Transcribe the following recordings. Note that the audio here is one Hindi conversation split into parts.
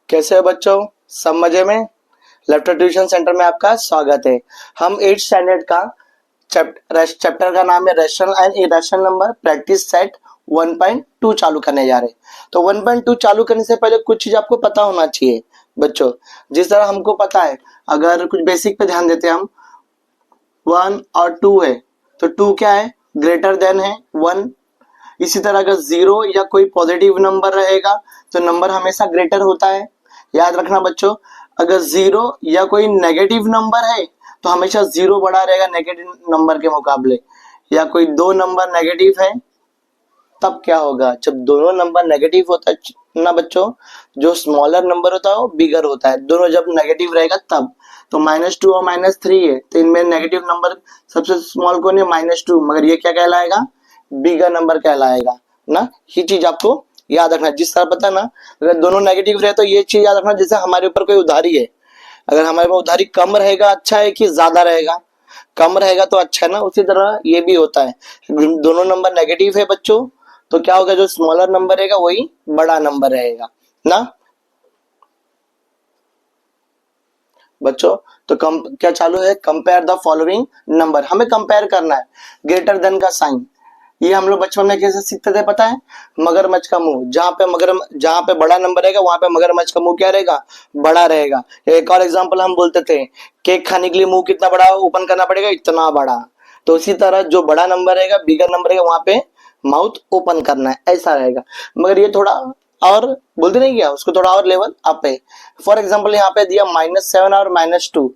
कैसे हो बच्चों, सब मजे में। लेफ्टर ट्यूशन सेंटर में आपका स्वागत है। हम 8th स्टैंडर्ड का चैप्टर का नाम है rational and irrational number practice set 1.2 चालू करने जा रहे हैं। तो 1.2 चालू करने से पहले कुछ चीज आपको पता होना चाहिए बच्चों। जिस तरह हमको पता है, अगर कुछ बेसिक पे ध्यान देते हैं हम, 1 और 2 है तो 2 क्या है, ग्रेटर देन है 1। इसी तरह अगर 0 या कोई पॉजिटिव नंबर रहेगा तो नंबर हमेशा ग्रेटर होता है। याद रखना बच्चों, अगर 0 या कोई नेगेटिव नंबर है तो हमेशा 0 बड़ा रहेगा नेगेटिव नंबर के मुकाबले। या कोई दो नंबर नेगेटिव है तब क्या होगा, जब दोनों नंबर नेगेटिव होता है ना बच्चों, जो स्मॉलर नंबर होता है वो बिगर होता है। दोनों जब नेगेटिव रहेगा तब। तो -2 और -3 है तो इनमें नेगेटिव नंबर सबसे स्मॉल कौन है, -2, मगर ये क्या कहलाएगा, बिगर नंबर कहलाएगा ना। ये चीज आपको याद रखना। जिस तरह पता ना, अगर दोनों नेगेटिव रहे तो ये चीज याद रखना, जैसे हमारे ऊपर कोई उधारी है, अगर हमारे पास उधारी कम रहेगा अच्छा है कि ज्यादा रहेगा, कम रहेगा तो अच्छा है ना। उसी तरह ये भी होता है, दोनों नंबर नेगेटिव है बच्चों तो क्या होगा, जो स्मॉलर नंबर रहेगा वही बड़ा नंबर रहेगा ना बच्चों। तो क्या चालू है, कंपेयर द फॉलोइंग नंबर। हमें कंपेयर करना है ग्रेटर देन का साइन। ये हम लोग बचपन में कैसे सीखते थे पता है, मगरमच्छ का मुंह, जहां पे बड़ा नंबर रहेगा वहां पे मगरमच्छ का मुंह क्या रहेगा, बड़ा रहेगा। एक और एग्जांपल हम बोलते थे, केक खाने के लिए मुंह कितना बड़ा ओपन करना पड़ेगा, इतना बड़ा। तो इसी तरह जो बड़ा नंबर रहेगा, बिगर नंबर रहेगा, वहां पे माउथ ओपन करना है, ऐसा रहेगा। मगर ये थोड़ा और बोलते नहीं क्या, उसको थोड़ा और लेवल अप है। फॉर एग्जाम्पल यहाँ पे दिया -7 और -2।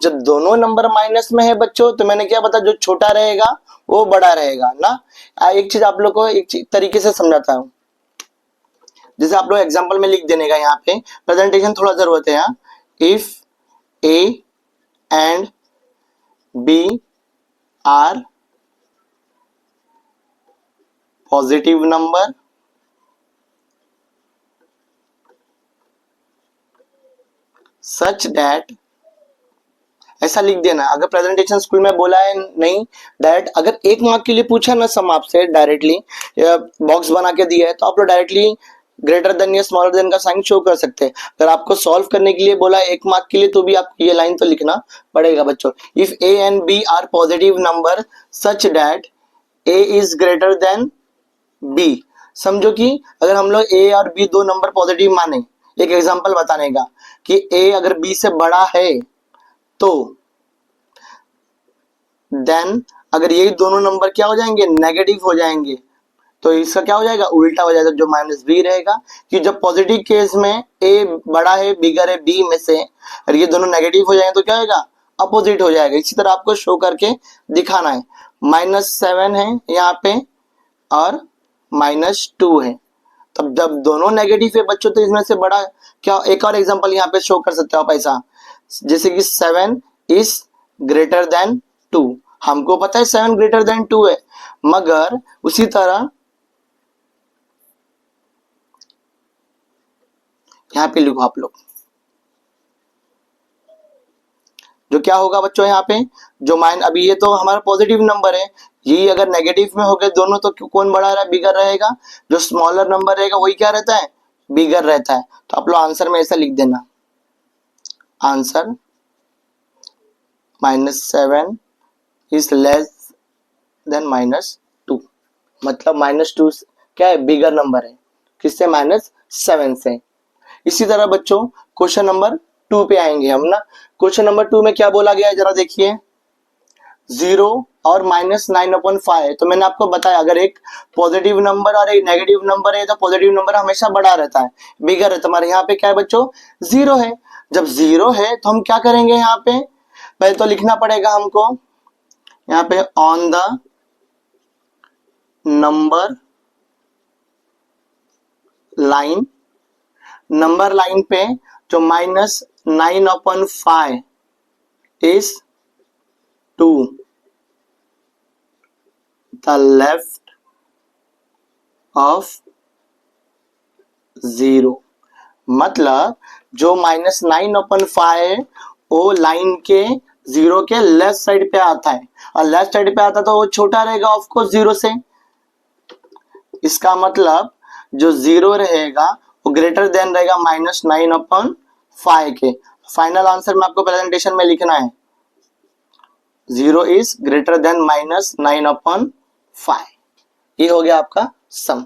जब दोनों नंबर माइनस में है बच्चों तो मैंने क्या बता, जो छोटा रहेगा वो बड़ा रहेगा ना। एक चीज आप लोग को एक तरीके से समझाता हूँ, जैसे आप लोग एग्जांपल में लिख देने का, यहाँ पे प्रेजेंटेशन थोड़ा जरूरत है। यहाँ if a and b are positive number such that, ऐसा लिख देना। अगर प्रेजेंटेशन स्कूल में बोला है नहीं, डायरेक्ट अगर 1 मार्क के लिए पूछा ना सम आपसे डायरेक्टली, बॉक्स बना के दिया है तो आप लोग डायरेक्टली ग्रेटर देन या स्मॉलर देन का साइन शो कर सकते हैं। अगर आपको सॉल्व करने के लिए बोला है 1 मार्क के लिए तो भी आपको ये लाइन तो लिखना पड़ेगा बच्चों। If a and b are positive number such that a is greater than b. समझो कि अगर हम लोग ए और बी दो नंबर पॉजिटिव माने, एक एग्जांपल बताने का कि ए अगर बी से बड़ा है तो देन अगर यही दोनों नंबर क्या हो जाएंगे, नेगेटिव हो जाएंगे, तो इसका क्या हो जाएगा, उल्टा हो जाएगा, जो -b रहेगा। कि जब पॉजिटिव केस में ए बड़ा है बिगर है बी में से, और ये दोनों नेगेटिव हो जाएंगे तो क्या होगा, अपोजिट हो जाएगा। इसी तरह आपको शो करके दिखाना है। -7 है यहाँ पे और -2 है, तब जब दोनों नेगेटिव है बच्चों तो इसमें से बड़ा क्या। एक और एग्जांपल यहाँ पे शो कर सकते हो आप ऐसा, जैसे कि 7 इज ग्रेटर देन 2। हमको पता है 7 ग्रेटर देन 2 है, मगर उसी तरह यहाँ पे लिखो आप लोग, जो क्या होगा बच्चों यहाँ पे, जो अभी ये तो हमारा पॉजिटिव नंबर है, ये अगर नेगेटिव में हो गए दोनों तो कौन बड़ा रहा, बिगर रहेगा। जो स्मॉलर नंबर रहेगा वही क्या रहता है, बिगर रहता है। तो आप लोग आंसर में ऐसा लिख देना, आंसर -7 इज लेस देन -2। मतलब -2 क्या है, बिगर नंबर है, किससे, -7 से। इसी तरह बच्चों क्वेश्चन नंबर 2 पे आएंगे हम ना। क्वेश्चन नंबर 2 में क्या बोला गया है जरा देखिए, 0 और -9/5। तो मैंने आपको बताया अगर एक पॉजिटिव नंबर और एक नेगेटिव नंबर है तो पॉजिटिव नंबर हमेशा बड़ा रहता है, बिगर है। तुम्हारे यहाँ पे क्या है बच्चों, 0 है। जब 0 है तो हम क्या करेंगे, यहाँ पे पहले तो लिखना पड़ेगा हमको, यहाँ पे on the number line, number line पे जो -9/5 is to the left of 0। मतलब जो -9/5 है वो लाइन के 0 के लेफ्ट साइड पे आता है, और लेफ्ट साइड पे आता तो वो छोटा रहेगा ऑफ कोर्स जीरो से। इसका मतलब जो जीरो रहेगा वो ग्रेटर देन रहेगा -9/5 के। फाइनल आंसर में आपको प्रेजेंटेशन में लिखना है जीरो इज ग्रेटर देन -9/5। ये हो गया आपका सम।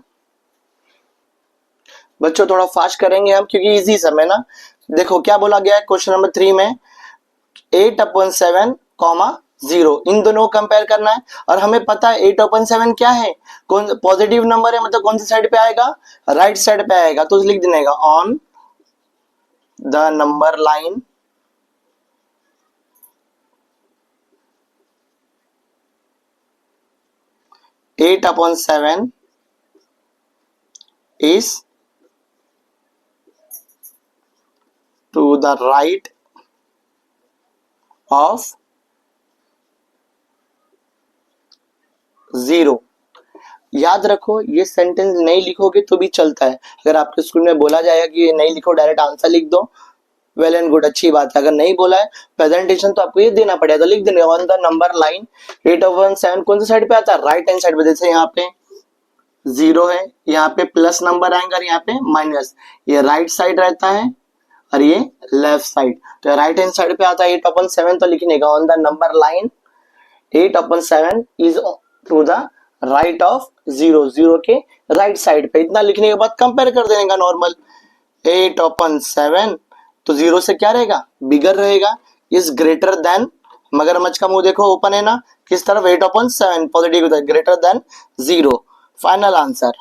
बच्चों थोड़ा फास्ट करेंगे हम क्योंकि इजी सम है ना। देखो क्या बोला गया है क्वेश्चन नंबर 3 में, 8/7, 0 इन दोनों को कंपेयर करना है। और हमें पता है 8/7 क्या है, कौन पॉजिटिव नंबर है, मतलब कौन सी साइड पे आएगा, राइट साइड पे आएगा। तो लिख देने का on the number line 8/7 is to the right of 0। याद रखो ये सेंटेंस नहीं लिखोगे तो भी चलता है। अगर आपके स्कूल में बोला जाएगा कि ये नहीं लिखो डायरेक्ट आंसर लिख दो, वेल एंड गुड, अच्छी बात है। अगर नहीं बोला है प्रेजेंटेशन तो आपको ये देना पड़ेगा, तो लिख देंगे ऑन द नंबर लाइन 8/7 कौन सी साइड पे आता है, राइट हैंड साइड पे। जैसे यहाँ पे जीरो है, यहाँ पे प्लस नंबर आएगा और यहाँ पे माइनस, ये राइट साइड रहता है और ये लेफ्ट साइड। तो राइट हैंड साइड पे आता है 8/7, तो लिखने का on the number line 8/7 is to the right of 0, 0 के राइट साइड पे। इतना लिखने के बाद कंपेयर कर देने का नॉर्मल 8/7, तो 0 से क्या रहेगा, बिगर रहेगा, इज ग्रेटर देन, मगरमच्छ का मुंह देखो ओपन है ना, किस तरफ 8/7 पॉजिटिव होता है, greater than 0। Final answer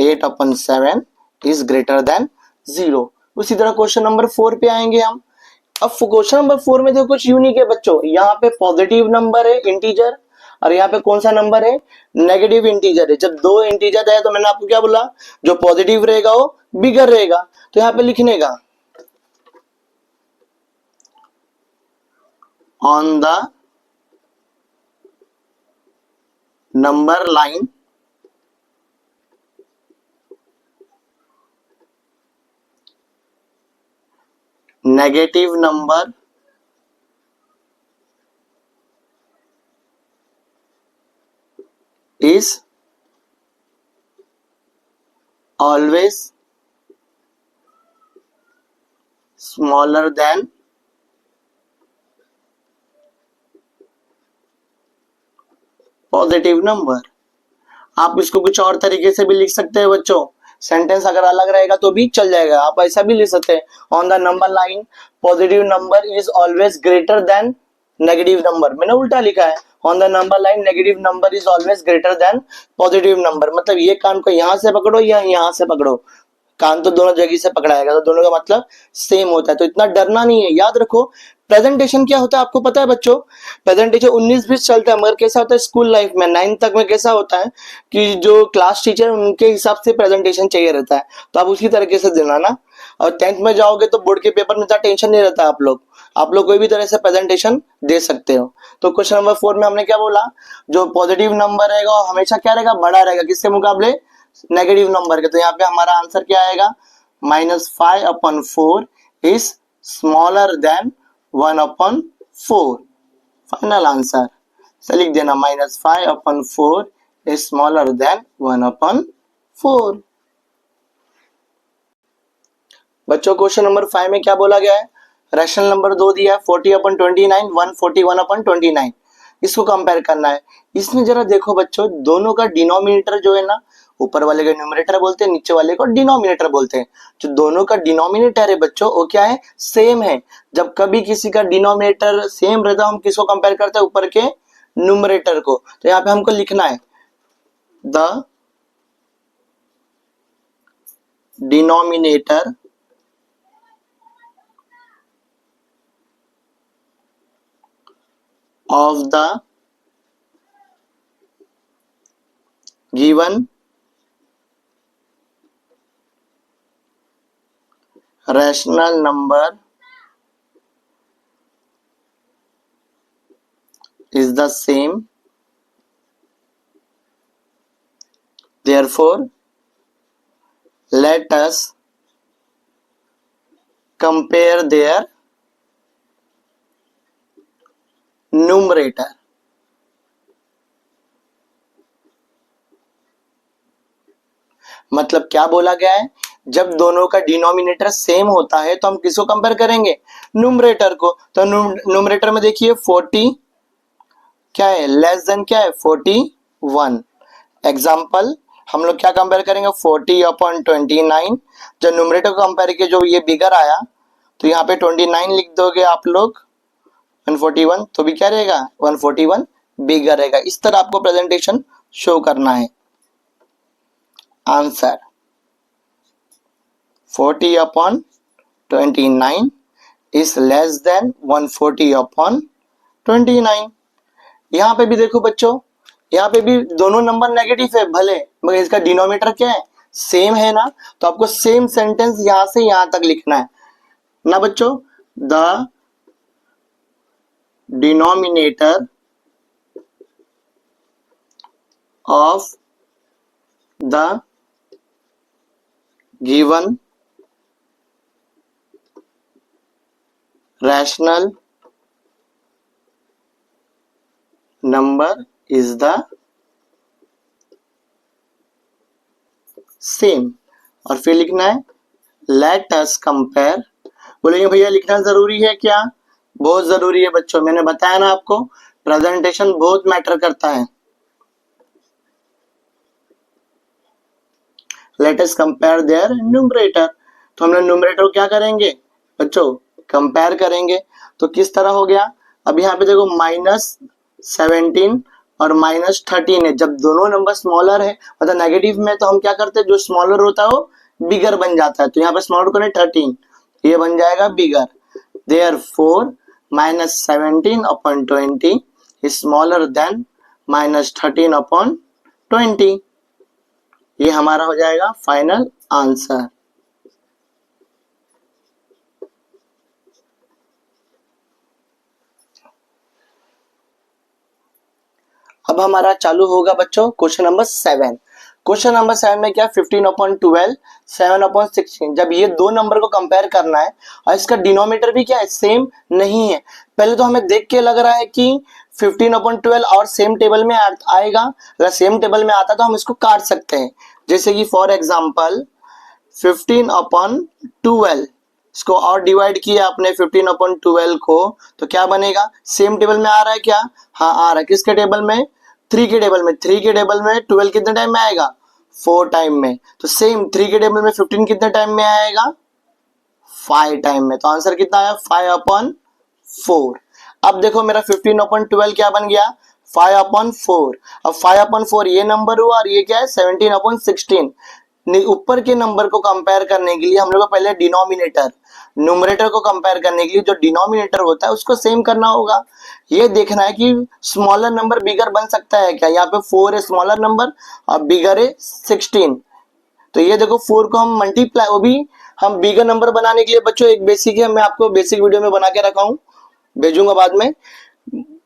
8/7 is greater then 0। उसी तरह क्वेश्चन नंबर 4 पे आएंगे हम। अब क्वेश्चन नंबर 4 में देखो कुछ यूनिक है बच्चों, यहाँ पे पॉजिटिव नंबर है इंटीजर और यहाँ पे कौन सा नंबर है, नेगेटिव इंटीजर है। जब दो इंटीजर है तो मैंने आपको क्या बोला, जो पॉजिटिव रहेगा वो बिगर रहेगा। तो यहाँ पे लिखने का on the number line negative number is always smaller than positive number. आप इसको कुछ और तरीके से भी लिख सकते हैं बच्चों, सेंटेंस अगर अलग रहेगा तो भी चल जाएगा, आप ऐसा भी लिख सकते हैं on the number line positive number is always greater than negative number. मैंने उल्टा लिखा है on the number line negative number is always greater than positive number. मतलब ये कान को यहां से पकड़ो या यहां से पकड़ो, कान तो दोनों जगह से पकड़ाएगा, तो दोनों का मतलब सेम होता है। तो इतना डरना नहीं है। याद रखो प्रेजेंटेशन क्या होता है आपको पता है बच्चों, प्रेजेंटेशन 19-20 चलता है, मगर कैसा होता है स्कूल लाइफ में 9 तक में कैसा होता है कि जो क्लास टीचर उनके हिसाब से प्रेजेंटेशन चाहिए रहता है, तो आप उसी तरीके से देना ना। और 10th में जाओगे तो बोर्ड के पेपर में इतना टेंशन नहीं रहता, आप लोग कोई भी तरह से प्रेजेंटेशन दे सकते हो। तो क्वेश्चन नंबर 4 में हमने क्या बोला, जो पॉजिटिव नंबर रहेगा वो हमेशा क्या रहेगा, बड़ा रहेगा किसके मुकाबले, नेगेटिव नंबर के। तो यहाँ पे हमारा आंसर क्या आएगा, -5/4 is smaller then 1/4। Final answer से लिख देना -5/4 इज स्मॉलर देन 1/4। बच्चों क्वेश्चन नंबर 5 में क्या बोला गया है, रैशनल नंबर दो दिया है 40/29, 141/29। इसको कंपेयर करना है। इसमें जरा देखो बच्चों, दोनों का डिनोमिनेटर जो है ना, ऊपर वाले का न्यूमरेटर बोलते हैं, न्नीचे वाले को डिनोमिनेटर बोलते हैं। जो दोनों का डिनोमिनेटर है बच्चों वो क्या है, सेम है। जब कभी किसी का डिनोमिनेटर सेम रहता है हम किसको कंपेयर करते हैं, ऊपर के न्यूमरेटर को। तो यहाँ पे हमको लिखना है the denominator of the given rational number is the same, therefore let us compare their numerator. मतलब क्या बोला गया है, जब दोनों का डिनोमिनेटर सेम होता है तो हम किसको कंपेयर करेंगे, न्यूमरेटर को। तो न्यूमरेटर में देखिए 40 क्या है, लेस देन क्या है 41। एग्जाम्पल हम लोग क्या कंपेयर करेंगे, 40 अपॉन 29। जब न्यूमरेटर को कंपेयर किया जो ये बिगर आया तो यहाँ पे 29 लिख दोगे आप लोग, 141 तो भी क्या रहेगा 141 बिगर रहेगा। इस तरह आपको प्रेजेंटेशन शो करना है। Answer 40 upon 29 is less than 140 upon 29। यहाँ पे भी देखो बच्चों, यहाँ पे भी दोनों नंबर नेगेटिव है भले, मगर इसका डिनोमिनेटर क्या है, सेम है ना, तो आपको सेम सेंटेंस यहाँ से यहाँ तक लिखना है ना बच्चों। The denominator of the given rational number is the same. और फिर लिखना है लेट अस कंपेयर। बोलेंगे भैया लिखना जरूरी है क्या, बहुत जरूरी है बच्चों, मैंने बताया ना आपको प्रेजेंटेशन बहुत मैटर करता है। Let us compare there numerator, तो हम लोग न्यूमरेटर को क्या करेंगे बच्चों, कंपेयर करेंगे। तो किस तरह हो गया, अब यहाँ पे देखो -17 और -13 है। जब दोनों नंबर स्मॉलर है मतलब नेगेटिव में, तो हम क्या करते हैं, जो स्मॉलर होता है वो बिगर बन जाता है। तो यहाँ पे स्मॉलर को 13, ये बन जाएगा bigger. Therefore -17 upon 20 is smaller than -13 upon 20। ये हमारा हो जाएगा फाइनल आंसर। अब हमारा चालू होगा बच्चों क्वेश्चन नंबर 7। क्वेश्चन नंबर 7 में क्या, 15 अपॉन 12, 7 अपॉन 16। जब ये दो नंबर को कंपेयर करना है और इसका डिनोमिनेटर भी क्या है, सेम नहीं है। पहले तो हमें देख के लग रहा है कि 15 अपॉन 12 और सेम टेबल में आएगा, अगर सेम टेबल में आता तो हम इसको काट सकते हैं। जैसे कि फॉर एग्जाम्पल 15 अपॉन 12, इसको और डिवाइड किया आपने 15 अपॉन 12 को, तो क्या बनेगा, सेम टेबल में आ रहा है क्या, हाँ आ रहा है। किसके टेबल में, 3 के टेबल में। 3 के टेबल में 12 कितने टाइम में आएगा, 4 टाइम में। तो सेम 3 के टेबल में 15 कितने टाइम में आएगा, 5 टाइम में। तो आंसर कितना आया, 5 अपॉन 4। अब देखो मेरा 15 अपॉन 12 क्या बन गया, 5 अपॉन 4। अब 5 अपॉन 4 ये नंबर हुआ और ये क्या है 17 अपॉन 16। ऊपर के नंबर को कंपेयर करने के लिए हम लोग को पहले डिनोमिनेटर, न्यूमरेटर को कंपेयर करने के लिए जो डिनोमिनेटर होता है उसको सेम करना होगा। ये देखना है कि स्मॉलर नंबर बिगर बन सकता है क्या। यहाँ पे 4 है स्मॉलर नंबर और बिगर है 16। तो ये देखो 4 को हम मल्टीप्लाई, वो भी हम बिगर नंबर बनाने के लिए बच्चों एक बेसिक है, मैं आपको बेसिक वीडियो में बना के रखा हूँ, भेजूंगा बाद में।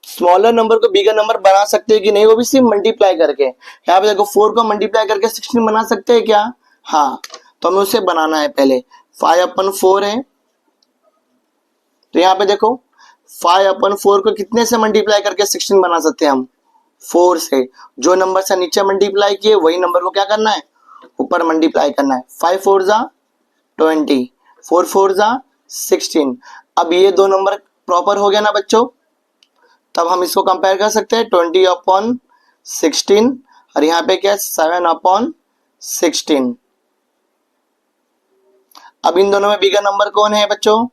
स्मॉलर नंबर को बिगर नंबर बना सकते हैं कि नहीं, वो भी सिर्फ मल्टीप्लाई करके। यहाँ पे देखो 4 को मल्टीप्लाई करके 16 बना सकते हैं क्या, हाँ। तो हमें उसे बनाना है पहले। 5 अपन 4 है, तो यहाँ पे देखो 5 अपन 4 को कितने से मल्टीप्लाई करके 16 बना सकते हैं हम, 4 से। जो नंबर से नीचे मल्टीप्लाई किए वही नंबर को क्या करना है, ऊपर मल्टीप्लाई करना है। 5 4 जा 20, 4 4 जा 16। अब ये दो नंबर प्रॉपर हो गया ना बच्चों, तब हम इसको कंपेयर कर सकते हैं 20 अपॉन 16 और यहाँ पे क्या है 7 अपॉन 16। अब इन दोनों में बिगर नंबर कौन है बच्चों,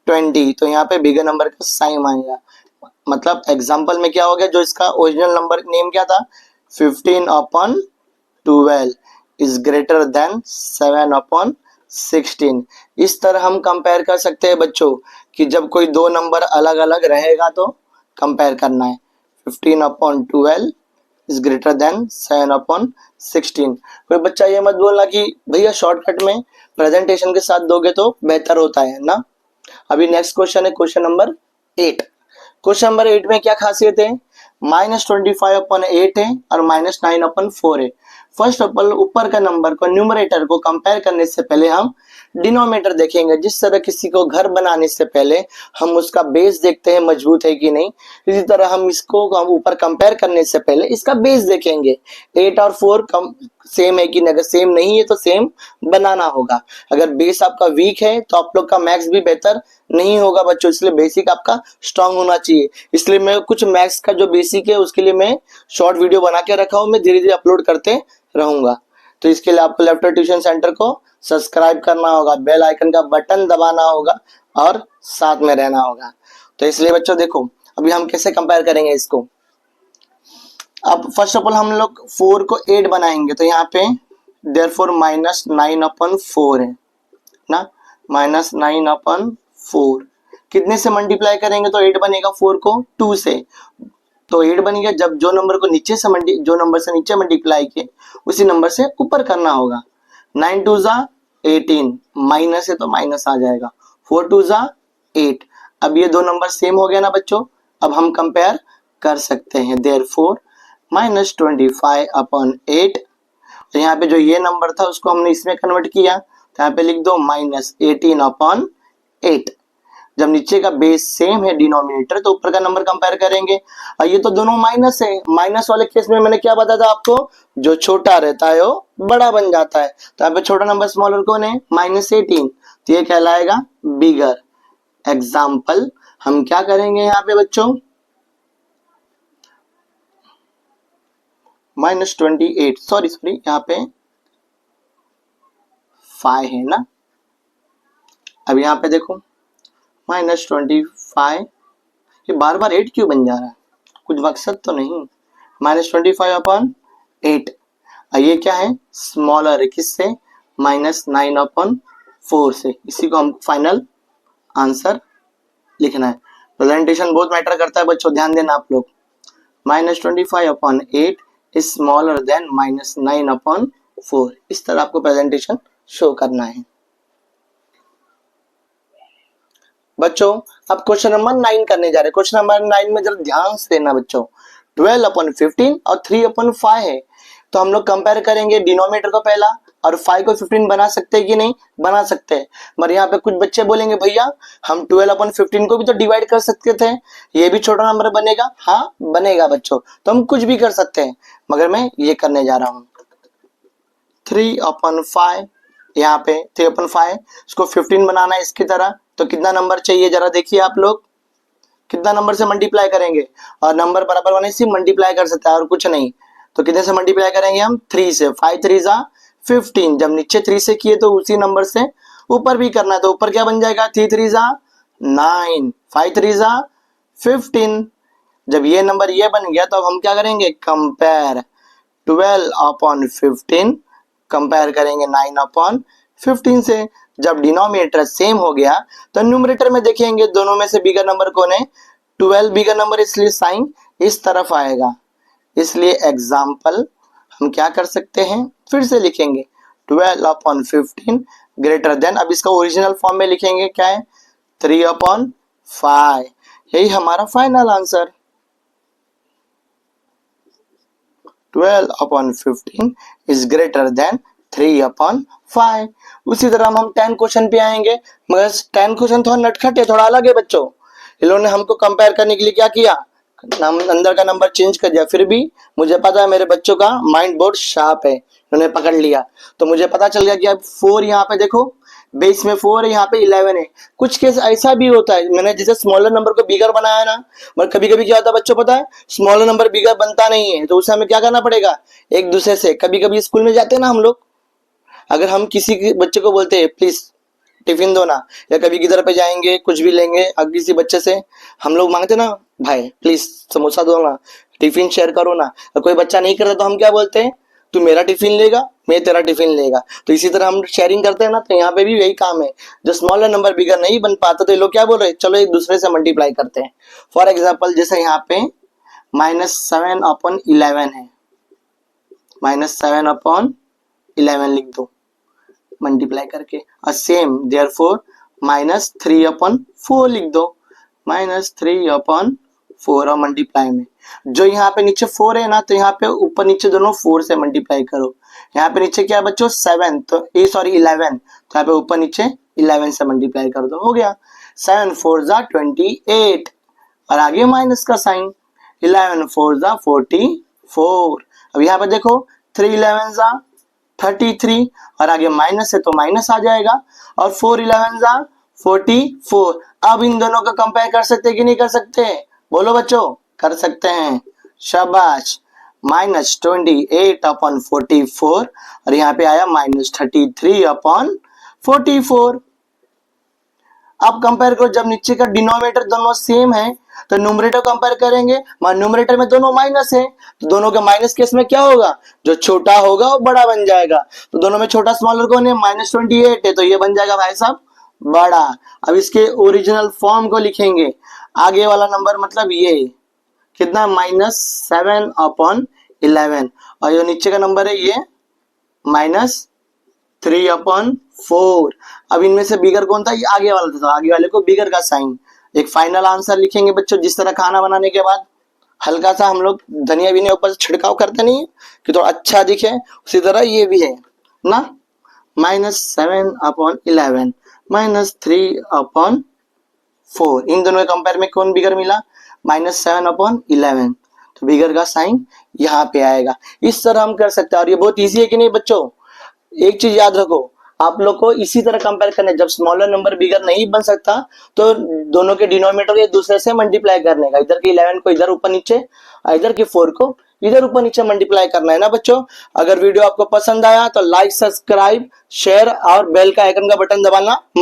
20, तो यहाँ पे बिगर नंबर का साइन आएगा। मतलब एग्जाम्पल में क्या हो गया, जो इसका ओरिजिनल नंबर नेम क्या था, 15 upon 12 is greater then 7 upon 16। इस तरह हम कंपेयर कर सकते हैं बच्चों कि जब कोई दो नंबर अलग अलग रहेगा तो कंपेयर करना है। 15 upon 12 is greater then 7 upon 16। कोई बच्चा ये मत बोलना कि भैया शॉर्टकट में प्रेजेंटेशन के साथ दोगे तो बेहतर होता है ना। अभी नेक्स्ट क्वेश्चन है क्वेश्चन नंबर 8। क्वेश्चन नंबर 8 में क्या खासियत है, -25 अपॉन 8 है और -9 अपॉन 4 है। फर्स्ट ऑफ ऑल ऊपर का नंबर को न्यूमरेटर को कंपेयर करने से पहले हम डिनोमिनेटर देखेंगे। जिस तरह किसी को घर बनाने से पहले हम उसका बेस देखते हैं मजबूत है कि नहीं, इसी तरह हम इसको हम ऊपर कंपेयर करने से पहले इसका बेस देखेंगे 8 और 4 कम सेम है कि नहीं। अगर सेम नहीं है तो सेम बनाना होगा। अगर बेस आपका वीक है तो आप लोग का मैथ्स भी बेहतर नहीं होगा बच्चों, इसलिए बेसिक आपका स्ट्रांग होना चाहिए। इसलिए मैं कुछ मैथ्स का जो बेसिक है उसके लिए मैं शॉर्ट वीडियो बना के रखा हूं, मैं धीरे धीरे अपलोड करते रहूंगा। तो इसके लिए आपको लेफ्ट ट्यूशन सेंटर को सब्सक्राइब करना होगा, बेल आइकन का बटन दबाना होगा और साथ में रहना होगा। तो इसलिए बच्चों देखो अभी हम कैसे कंपेयर करेंगे इसको। अब फर्स्ट ऑफ ऑल हम लोग 4 को 8 बनाएंगे, तो यहाँ पे देयरफॉर -9/4 है ना, -9/4 कितने से मल्टीप्लाई करेंगे तो 8 बनेगा, 4 को 2 से, तो 8 बन गया। जब जो नंबर को जो नंबर से नीचे मल्टीप्लाई किए उसी नंबर से ऊपर करना होगा। 9 2 ज़ा 18, माइनस है तो माइनस आ जाएगा, 4 2 ज़ा 8। अब ये दो नंबर सेम हो गया ना बच्चों, अब हम कंपेयर कर सकते हैं। देयरफॉर -25/8, तो यहाँ पे जो ये नंबर था उसको हमने इसमें कन्वर्ट किया, तो यहाँ पे लिख दो -18/8। जब नीचे का बेस सेम है डिनोमिनेटर तो ऊपर का नंबर कंपेयर करेंगे। और ये तो दोनों माइनस है, माइनस वाले केस में मैंने क्या बताया था आपको, जो छोटा रहता है वो बड़ा बन जाता है। तो यहाँ पे छोटा नंबर स्मॉलर कौन है, -18, तो ये कहलाएगा बिगर। एग्जाम्पल हम क्या करेंगे यहाँ पे बच्चों, -28, सॉरी यहाँ पे 5 है ना। अब यहाँ पे देखो -25, ये बार बार 8 क्यों बन जा रहा है, कुछ मकसद तो नहीं। -25/8, ये क्या है, स्मॉलर है किससे, -9/4 से। इसी को हम फाइनल आंसर लिखना है। प्रेजेंटेशन बहुत मैटर करता है बच्चों, ध्यान देना आप लोग। -25/8 इज स्मॉलर देन -9/4, इस तरह आपको प्रेजेंटेशन शो करना है बच्चों। अब क्वेश्चन नंबर 9 करने जा रहे हैं। क्वेश्चन नंबर 9 में जरा ध्यान से देना बच्चों, 12/15 और 3/5 है, तो हम लोग कंपेयर करेंगे डिनोमिनेटर को पहला, और 5 को 15 बना सकते हैं कि नहीं, बना सकते हैं। मगर यहाँ पे कुछ बच्चे बोलेंगे भैया हम 12/15 को भी तो डिवाइड कर सकते थे, ये भी छोटा नंबर बनेगा। हाँ बनेगा बच्चों, तो हम कुछ भी कर सकते हैं, मगर मैं ये करने जा रहा हूँ 3/5। यहाँ पे 3/5 इसको 15 बनाना है इसकी तरह, तो कितना नंबर चाहिए जरा देखिए आप लोग, कितना नंबर से मल्टीप्लाई करेंगे, और नंबर बराबर होने से मल्टीप्लाई कर सकते हैं और कुछ नहीं। तो कितने से मल्टीप्लाई करेंगे हम, 3 से। 5 3 ज़ा 15, जब नीचे 3 से किए तो उसी नंबर से ऊपर भी करना है, तो ऊपर क्या बन जाएगा, 3 3 ज़ा 9, 5 3 ज़ा 15। जब ये नंबर ये बन गया तो अब हम क्या करेंगे, कंपेयर 12/15 कंपेयर करेंगे 9/15 से। जब डिनोमिनेटर सेम हो गया तो न्यूमरेटर में देखेंगे दोनों में से बिगर नंबर कौन है, 12 बिगर नंबर, इसलिए साइन इस तरफ आएगा। इसलिए एग्जाम्पल हम क्या कर सकते हैं, फिर से लिखेंगे 12/15 ग्रेटर देन, अब इसका ओरिजिनल फॉर्म में लिखेंगे क्या है, 3/5। यही हमारा final answer, 12/15 is greater then 3/5। उसी तरह हम 10 क्वेश्चन पे आएंगे, मगर 10 क्वेश्चन थोड़ा नटखट है, थोड़ा अलग है बच्चों। इन्होंने हमको कंपेयर करने के लिए क्या किया, अंदर का नंबर चेंज कर दिया। फिर भी मुझे पता है मेरे बच्चों का माइंड बहुत शार्प है, उन्होंने पकड़ लिया। तो मुझे पता चल गया कि अब 4 यहाँ पे देखो, बेस में 4 है, यहाँ पे 11 है। कुछ केस ऐसा भी होता है, मैंने जैसे स्मॉलर नंबर को बिगर बनाया ना, मगर कभी कभी क्या होता है बच्चों पता है, स्मॉलर नंबर बिगर बनता नहीं है, तो उसे हमें क्या करना पड़ेगा, एक दूसरे से। कभी कभी स्कूल में जाते हैं ना हम लोग, अगर हम किसी बच्चे को बोलते हैं प्लीज टिफिन दो ना, या कभी किधर पे जाएंगे कुछ भी लेंगे, अगर किसी बच्चे से हम लोग मांगते ना, भाई प्लीज समोसा दो ना, टिफिन शेयर करो ना, और कोई बच्चा नहीं करता तो हम क्या बोलते हैं, तू मेरा टिफिन लेगा, मैं तेरा टिफिन लेगा। तो इसी तरह हम शेयरिंग करते हैं ना, तो यहाँ पे भी यही काम है। जो स्मॉलर नंबर बिगर नहीं बन पाता तो ये लोग क्या बोल रहे हैं, चलो एक दूसरे से मल्टीप्लाई करते हैं। फॉर एग्जाम्पल जैसे यहाँ पे -7/11 है, -7/11 लिख दो मल्टीप्लाई करके, और सेम देयरफॉर -3/4 लिख दो, -3/4 और मल्टीप्लाई में जो यहाँ पे नीचे 4 है ना, तो यहाँ पे ऊपर नीचे दोनों 4 से मल्टीप्लाई करो, यहाँ पे नीचे क्या है बच्चों 7, तो 11, तो यहाँ पे ऊपर नीचे 11 से मल्टीप्लाई कर दो, हो गया। 7 4 जा 28 और आगे माइनस का साइन, 11 4 जा 44। अब यहाँ पे देखो 3 11 जा 33 और आगे माइनस है तो माइनस आ जाएगा, और 4 11 जा 44। अब इन दोनों का कंपेयर कर सकते कि नहीं कर सकते, बोलो बच्चों, कर सकते हैं, शाबाश। -28/44 और यहाँ पे आया -33/44। अब कंपेयर करो, जब नीचे का डिनोमिनेटर दोनों सेम है तो न्यूमरेटर कंपेयर करेंगे, न्यूमरेटर में दोनों माइनस है, तो दोनों के माइनस केस में क्या होगा, जो छोटा होगा वो बड़ा बन जाएगा। तो दोनों में छोटा स्मॉलर कौन है, -28 है, तो ये बन जाएगा भाई साहब बड़ा। अब इसके ओरिजिनल फॉर्म को लिखेंगे, आगे वाला नंबर मतलब ये कितना, -7/11, और जो नीचे का नंबर है ये -3/4। अब इनमें से बिगर कौन था, ये आगे वाला था, आगे वाले को बिगर का साइन। एक फाइनल आंसर लिखेंगे बच्चों, जिस तरह खाना बनाने के बाद हल्का सा हम लोग धनिया भी ऊपर से छिड़काव करते नहीं कि तो अच्छा दिखे, उसी तरह ये भी है ना, -7/11 -3/4। इन दोनों के कंपेयर में कौन बिगर मिला, -7/11, तो बिगर का साइन यहाँ पे आएगा। इस तरह हम कर सकते हैं, और ये बहुत इजी है कि नहीं बच्चों। एक चीज याद रखो, आप लोग को इसी तरह कंपेयर करने, जब स्मॉलर नंबर बिगर नहीं बन सकता तो दोनों के डिनोमिनेटर एक दूसरे से मल्टीप्लाई करने का, इधर के 11 को इधर ऊपर नीचे, इधर के 4 को इधर ऊपर नीचे मल्टीप्लाई करना है ना बच्चों। अगर वीडियो आपको पसंद आया तो लाइक, सब्सक्राइब, शेयर और बेल का आइकन का बटन दबाना